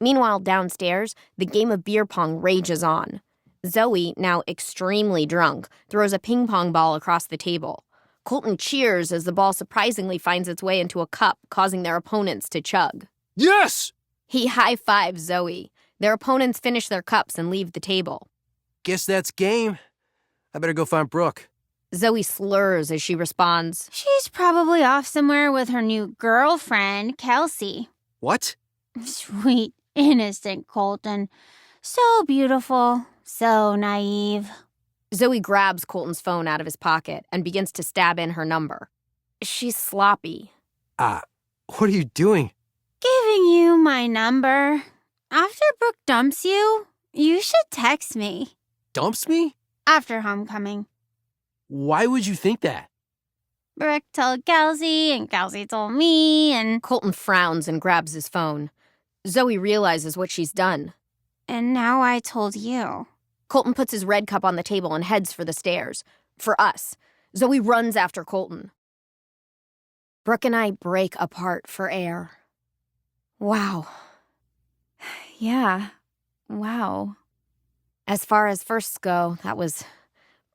Meanwhile, downstairs, the game of beer pong rages on. Zoe, now extremely drunk, throws a ping pong ball across the table. Colton cheers as the ball surprisingly finds its way into a cup, causing their opponents to chug. Yes! He high-fives Zoe. Their opponents finish their cups and leave the table. Guess that's game. I better go find Brooke. Zoe slurs as she responds, She's probably off somewhere with her new girlfriend, Kelsey. What? Sweet, innocent Colton. So beautiful, so naive. Zoe grabs Colton's phone out of his pocket and begins to stab in her number. She's sloppy. What are you doing? Giving you my number. After Brooke dumps you, you should text me. Dumps me? After homecoming. Why would you think that? Brooke told Kelsey, and Kelsey told me, and... Colton frowns and grabs his phone. Zoe realizes what she's done. And now I told you. Colton puts his red cup on the table and heads for the stairs. For us. Zoe runs after Colton. Brooke and I break apart for air. Wow. Yeah. Wow. As far as firsts go, that was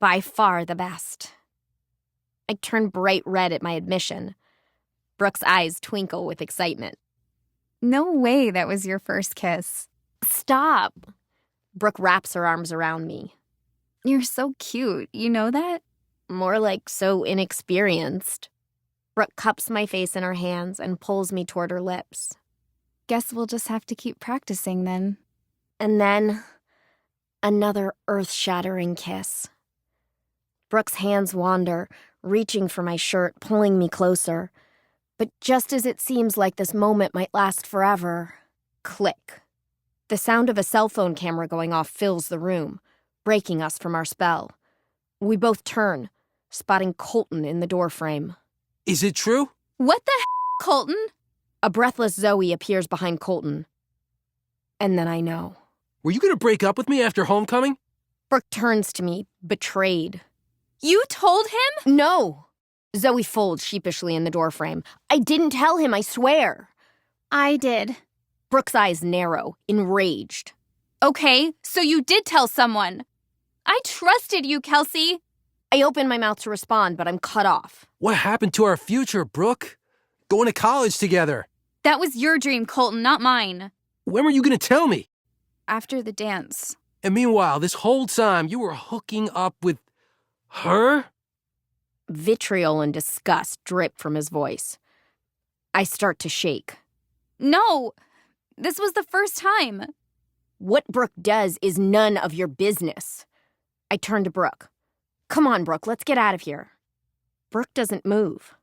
by far the best. I turn bright red at my admission. Brooke's eyes twinkle with excitement. No way that was your first kiss. Stop. Brooke wraps her arms around me. You're so cute, you know that? More like so inexperienced. Brooke cups my face in her hands and pulls me toward her lips. Guess we'll just have to keep practicing then. And then, another earth-shattering kiss. Brooke's hands wander, reaching for my shirt, pulling me closer. But just as it seems like this moment might last forever, click. The sound of a cell phone camera going off fills the room, breaking us from our spell. We both turn, spotting Colton in the doorframe. Is it true? What the Colton? A breathless Zoe appears behind Colton. And then I know. Were you going to break up with me after homecoming? Brooke turns to me, betrayed. You told him? No. Zoe folds sheepishly in the doorframe. I didn't tell him, I swear. I did. Brooke's eyes narrow, enraged. Okay, so you did tell someone. I trusted you, Kelsey. I open my mouth to respond, but I'm cut off. What happened to our future, Brooke? Going to college together. That was your dream, Colton, not mine. When were you going to tell me? After the dance. And meanwhile, this whole time, you were hooking up with her? Vitriol and disgust drip from his voice. I start to shake. No, this was the first time. What Brooke does is none of your business. I turn to Brooke. Come on, Brooke, let's get out of here. Brooke doesn't move.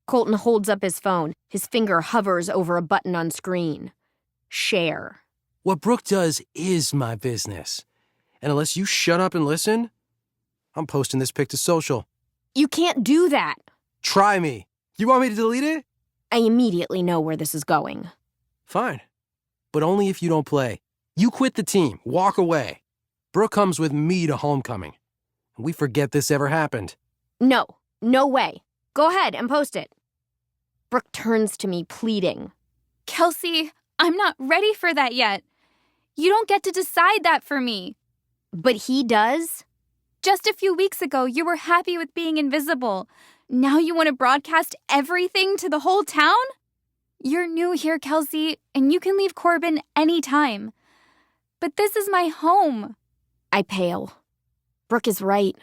Colton holds up his phone. His finger hovers over a button on screen. Share. What Brooke does is my business. And unless you shut up and listen, I'm posting this pic to social. You can't do that. Try me. You want me to delete it? I immediately know where this is going. Fine. But only if you don't play. You quit the team. Walk away. Brooke comes with me to homecoming. And we forget this ever happened. No. No way. Go ahead and post it. Brooke turns to me, pleading. Kelsey, I'm not ready for that yet. You don't get to decide that for me. But he does? Just a few weeks ago, you were happy with being invisible. Now you want to broadcast everything to the whole town? You're new here, Kelsey, and you can leave Corbin anytime. But this is my home. I pale. Brooke is right.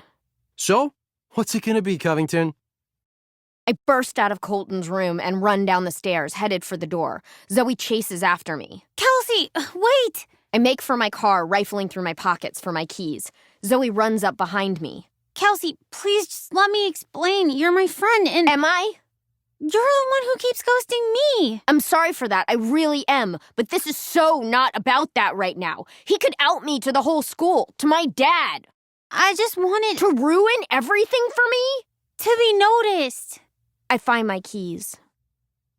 So, what's it gonna be, Covington? I burst out of Colton's room and run down the stairs, headed for the door. Zoe chases after me. Kelsey, wait! I make for my car, rifling through my pockets for my keys. Zoe runs up behind me. Kelsey, please just let me explain. You're my friend and... Am I? You're the one who keeps ghosting me. I'm sorry for that, I really am. But this is so not about that right now. He could out me to the whole school, to my dad. I just wanted... To ruin everything for me? To be noticed. I find my keys.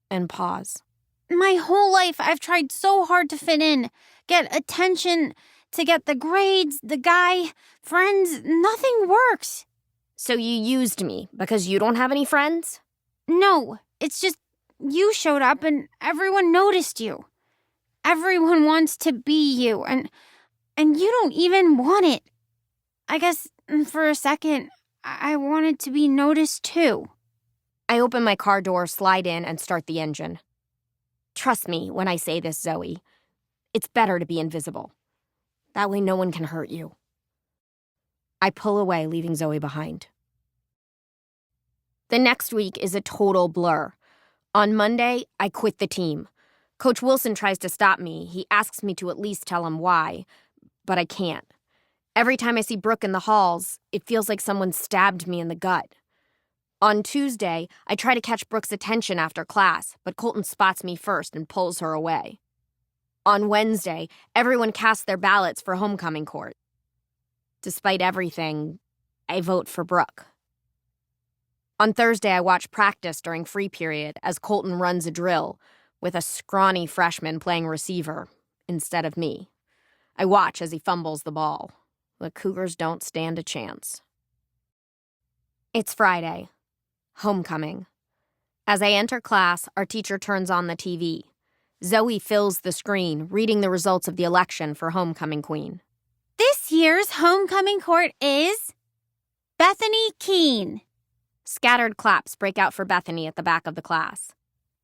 And pause. My whole life, I've tried so hard to fit in. Get attention, to get the grades, the guy, friends. Nothing works. So you used me because you don't have any friends? No, it's just you showed up and everyone noticed you. everyone wants to be you, and you don't even want it. I guess for a second, I wanted to be noticed too. I open my car door, slide in, and start the engine. Trust me when I say this, Zoe. It's better to be invisible. That way no one can hurt you. I pull away, leaving Zoe behind. The next week is a total blur. On Monday, I quit the team. Coach Wilson tries to stop me. He asks me to at least tell him why, but I can't. Every time I see Brooke in the halls, it feels like someone stabbed me in the gut. On Tuesday, I try to catch Brooke's attention after class, but Colton spots me first and pulls her away. On Wednesday, everyone casts their ballots for homecoming court. Despite everything, I vote for Brooke. On Thursday, I watch practice during free period as Colton runs a drill with a scrawny freshman playing receiver instead of me. I watch as he fumbles the ball. The Cougars don't stand a chance. It's Friday. Homecoming. As I enter class, our teacher turns on the TV. Zoe fills the screen, reading the results of the election for homecoming queen. This year's homecoming court is Bethany Keene, Scattered claps break out for Bethany at the back of the class.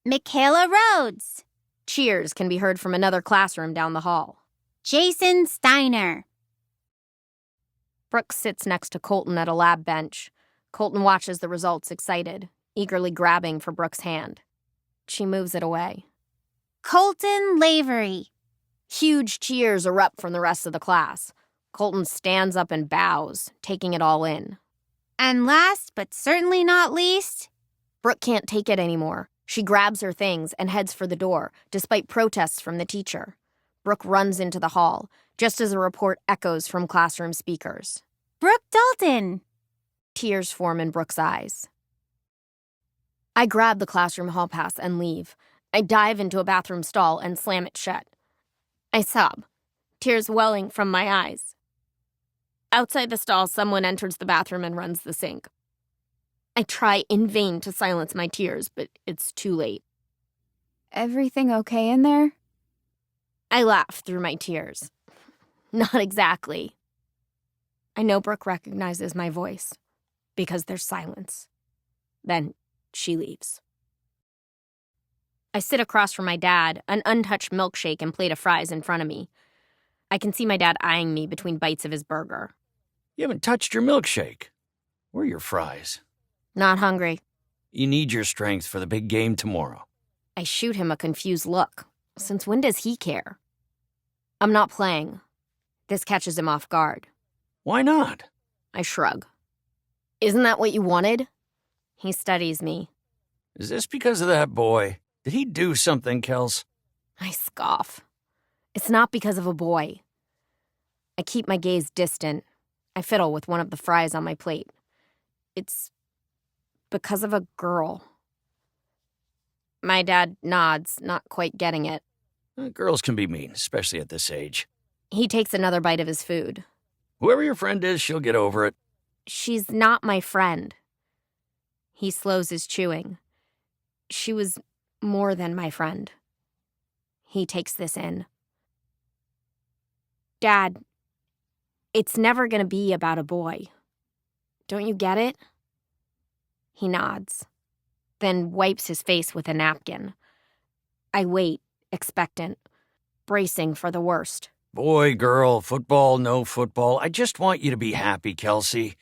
Michaela Rhodes, Cheers can be heard from another classroom down the hall. Jason Steiner. Brooke sits next to Colton at a lab bench. Colton watches the results excited, eagerly grabbing for Brooke's hand. She moves it away. Colton Lavery. Huge cheers erupt from the rest of the class. Colton stands up and bows, taking it all in. And last but certainly not least, Brooke can't take it anymore. She grabs her things and heads for the door, despite protests from the teacher. Brooke runs into the hall, just as a report echoes from classroom speakers. Brooke Dalton. Tears form in Brooke's eyes. I grab the classroom hall pass and leave. I dive into a bathroom stall and slam it shut. I sob, tears welling from my eyes. Outside the stall, someone enters the bathroom and runs the sink. I try in vain to silence my tears, but it's too late. Everything okay in there? I laugh through my tears. Not exactly. I know Brooke recognizes my voice because there's silence. Then she leaves. I sit across from my dad, an untouched milkshake and plate of fries in front of me. I can see my dad eyeing me between bites of his burger. You haven't touched your milkshake. Where are your fries? Not hungry. You need your strength for the big game tomorrow. I shoot him a confused look. Since when does he care? I'm not playing. This catches him off guard. Why not? I shrug. Isn't that what you wanted? He studies me. Is this because of that boy? Did he do something, Kels? I scoff. It's not because of a boy. I keep my gaze distant. I fiddle with one of the fries on my plate. It's because of a girl. My dad nods, not quite getting it. Girls can be mean, especially at this age. He takes another bite of his food. Whoever your friend is, she'll get over it. She's not my friend. He slows his chewing. She was more than my friend. He takes this in. Dad, it's never going to be about a boy. Don't you get it? He nods, then wipes his face with a napkin. I wait, expectant, bracing for the worst. Boy, girl, football, no football. I just want you to be happy, Kelsey.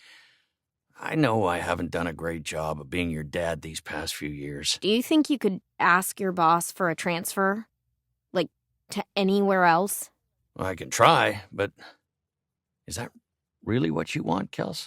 I know I haven't done a great job of being your dad these past few years. Do you think you could ask your boss for a transfer? Like, to anywhere else? I can try, but is that really what you want, Kels?